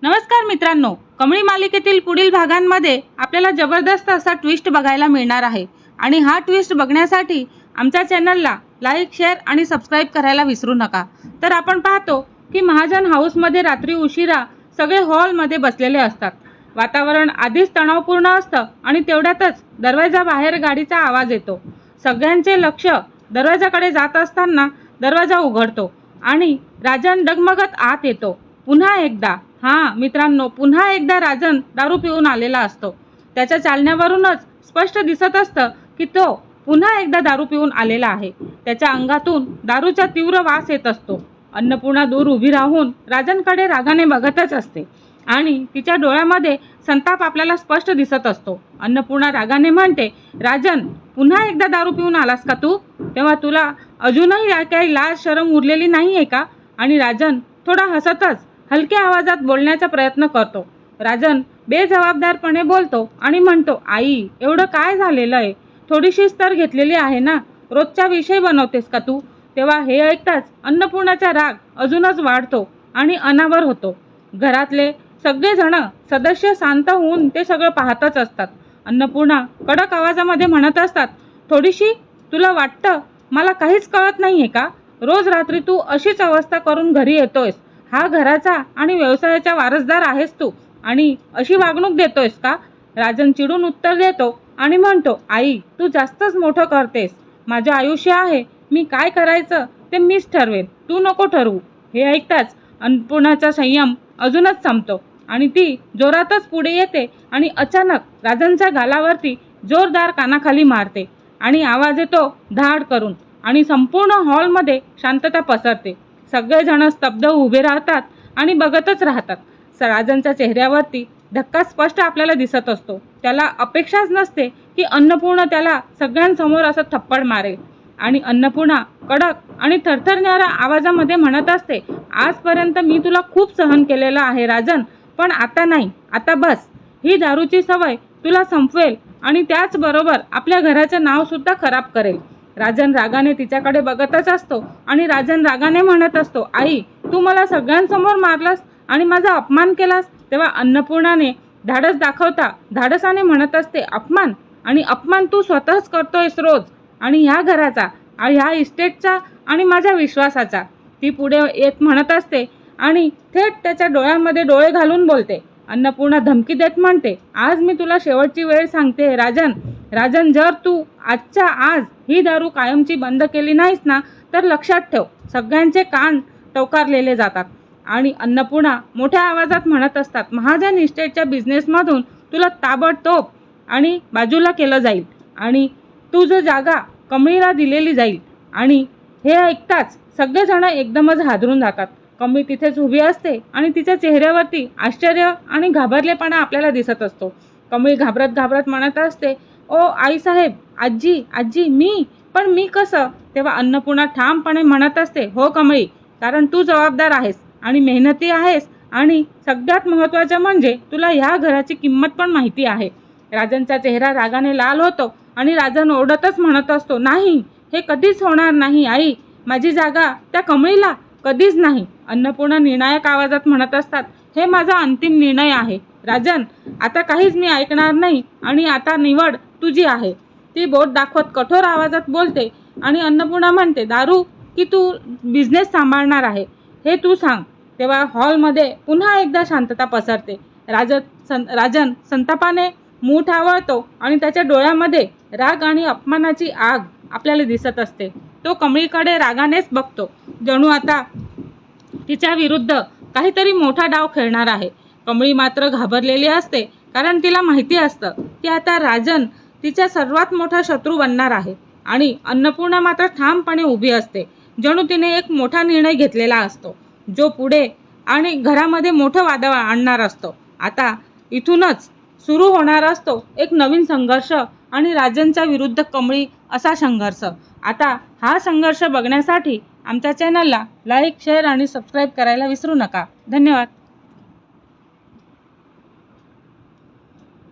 नमस्कार मित्रांनो, कमळी मालिकेतील पुढील भागांमध्ये आपल्याला जबरदस्त असा ट्विस्ट बघायला मिळणार आहे आणि हा ट्विस्ट बघण्यासाठी आमच्या चॅनलला लाईक, शेअर आणि सबस्क्राइब करायला विसरू नका। तर आपण पाहतो की महाजन हाऊसमध्ये रात्री उशिरा सगळे हॉलमध्ये बसलेले असतात। वातावरण आधीच तणावपूर्ण असतं आणि तेवढ्यातच दरवाजाबाहेर गाडीचा आवाज येतो। सगळ्यांचे लक्ष दरवाजाकडे जात असताना दरवाजा उघडतो आणि राजन डगमगत आत येतो। पुन्हा एकदा मित्रांनो, पुन्हा एकदा राजन दारू पिऊन आलेला असतो। त्याच्या चालण्यावरूनच स्पष्ट दिसत असतं की तो पुन्हा एकदा दारू पिऊन आलेला आहे। त्याच्या अंगातून दारूचा तीव्र वास येत असतो। अन्नपूर्णा दूर उभी राहून राजनकडे रागाने बघतच असते आणि तिच्या डोळ्यामध्ये संताप आपल्याला स्पष्ट दिसत असतो। अन्नपूर्णा रागाने म्हणते, राजन, पुन्हा एकदा दारू पिऊन आलास का तू? तेव्हा तुला अजूनही काही लाज शरम उरलेली नाहीये का? आणि राजन थोडा हसतच हलक्या आवाजात बोलण्याचा प्रयत्न करतो। राजन बेजबाबदारपणे बोलतो आणि म्हणतो, आई, एवढं काय झालेलं आहे? थोडीशीच तर घेतलेली आहे ना, रोजचा विषय बनवतेस का तू? तेव्हा हे ऐकताच अन्नपूर्णाचा राग अजूनच वाढतो आणि अनावर होतो। घरातले सगळेजण सदस्य शांत होऊन ते सगळं पाहतच असतात। अन्नपूर्णा कडक आवाजामध्ये म्हणत असतात, थोडीशी, तुला वाटतं मला काहीच कळत नाहीये का? रोज रात्री तू अशीच अवस्था करून घरी येतोयस। हा घराचा आणि व्यवसायाचा वारसदार आहेस तू आणि अशी वागणूक देतोयस का? राजन चिडून उत्तर देतो आणि म्हणतो, आई, तू जास्तच मोठं करतेस। माझं आयुष्य आहे, मी काय करायचं ते मीच ठरवेन, तू नको ठरवू। हे ऐकताच अन्नपूर्णाचा संयम अजूनच संपतो आणि ती जोरातच पुढे येते आणि अचानक राजनच्या गालावरती जोरदार कानाखाली मारते आणि आवाज येतो धाड करून आणि संपूर्ण हॉलमध्ये शांतता पसरते। सगळेजण स्तब्ध उभे राहतात आणि बघतच राहतात। राजनच्या चेहऱ्यावरती धक्का स्पष्ट आपल्याला दिसत असतो। त्याला अपेक्षाच नसते की अन्नपूर्णा त्याला सगळ्यांसमोर असं थप्पड मारेल आणि अन्नपूर्णा कडक आणि थरथरणाऱ्या आवाजामध्ये म्हणत असते, आजपर्यंत मी तुला खूप सहन केलेलं आहे राजन, पण आता नाही, आता बस। ही दारूची सवय तुला संपवेल आणि त्याचबरोबर आपल्या घराचं नाव सुद्धा खराब करेल। राजन रागाने तिच्याकडे बघतच असतो आणि राजन रागाने म्हणत असतो, आई, तू मला सगळ्यांसमोर मारलास आणि माझा अपमान केलास। तेव्हा अन्नपूर्णाने धाडस दाखवता धाडसाने म्हणत असते, अपमान? आणि अपमान तू स्वतःच करतोयस रोज, आणि ह्या घराचा, ह्या इस्टेटचा आणि माझ्या विश्वासाचा। ती पुढे येत म्हणत असते आणि थेट त्याच्या डोळ्यांमध्ये डोळे घालून बोलते। अन्नपूर्णा धमकी देत म्हणते, आज मी तुला शेवटची वेळ सांगते राजन, जर तू आजच्या आज ही दारू कायमची बंद केली नाहीस ना, तर लक्षात ठेव, सगळ्यांचे कान टवकारलेले जातात। आणि अन्नपूर्णा मोठ्या आवाजात म्हणत असतात, महाजन इस्टेटच्या बिझनेसमधून तुला ताबडतोब आणि बाजूला केलं जाईल आणि तुझं जागा कमळीला दिलेली जाईल। आणि हे ऐकताच सगळेजण एकदमच हादरून जातात। कमळी तिथेच उभी असते आणि तिच्या चेहऱ्यावरती आश्चर्य आणि घाबरलेपणा आपल्याला दिसत असतो। कमळी घाबरत म्हणत असते, ओ आईसाहेब, आजी, मी कसं? तेव्हा अन्नपूर्णा ठामपणे म्हणत असते, हो कमळी, कारण तू जबाबदार आहेस आणि मेहनती आहेस आणि सगळ्यात महत्त्वाचं म्हणजे तुला ह्या घराची किंमत पण माहिती आहे। राजनचा चेहरा रागाने लाल होतो आणि राजन ओरडतच म्हणत असतो, नाही, हे कधीच होणार नाही आई, माझी जागा त्या कमळीला कधीच नाही। अन्नपूर्णा निर्णायक आवाजात म्हणत असतात, हे माझा अंतिम निर्णय आहे राजन, आता काहीच मी ऐकणार नाही आणि आता निवड तुझी आहे। ती बोट दाखवत कठोर आवाजात बोलते आणि अन्नपूर्णा म्हणते, दारू की तू बिझनेस सांभाळणार आहे, हे तू सांग। तेव्हा हॉलमध्ये पुन्हा एकदा शांतता पसरते। राजन संतापाने मूठ आवळतो आणि त्याच्या डोळ्यामध्ये राग आणि अपमानाची आग आपल्याला दिसत असते। तो कमळीकडे रागानेच बघतो, जणू आता तिच्या विरुद्ध काहीतरी मोठा डाव खेळणार आहे। कमळी मात्र घाबरलेली असते, कारण तिला माहिती असतं की आता राजन तिचा सर्वात मोठा शत्रू बनणार आहे। आणि अन्नपूर्णा मात्र ठामपणे उभी असते, जणू तिने एक मोठा निर्णय घेतलेला असतो, जो पुढे आणि घरामध्ये मोठं वादळ आणणार असतो। आता इथूनच सुरू होणार असतो एक नवीन संघर्ष आणि राजनच्या विरुद्ध कमळी असा संघर्ष। आता हा संघर्ष बघण्यासाठी आमच्या चॅनलला लाईक, शेअर आणि सबस्क्राइब करायला विसरू नका। धन्यवाद।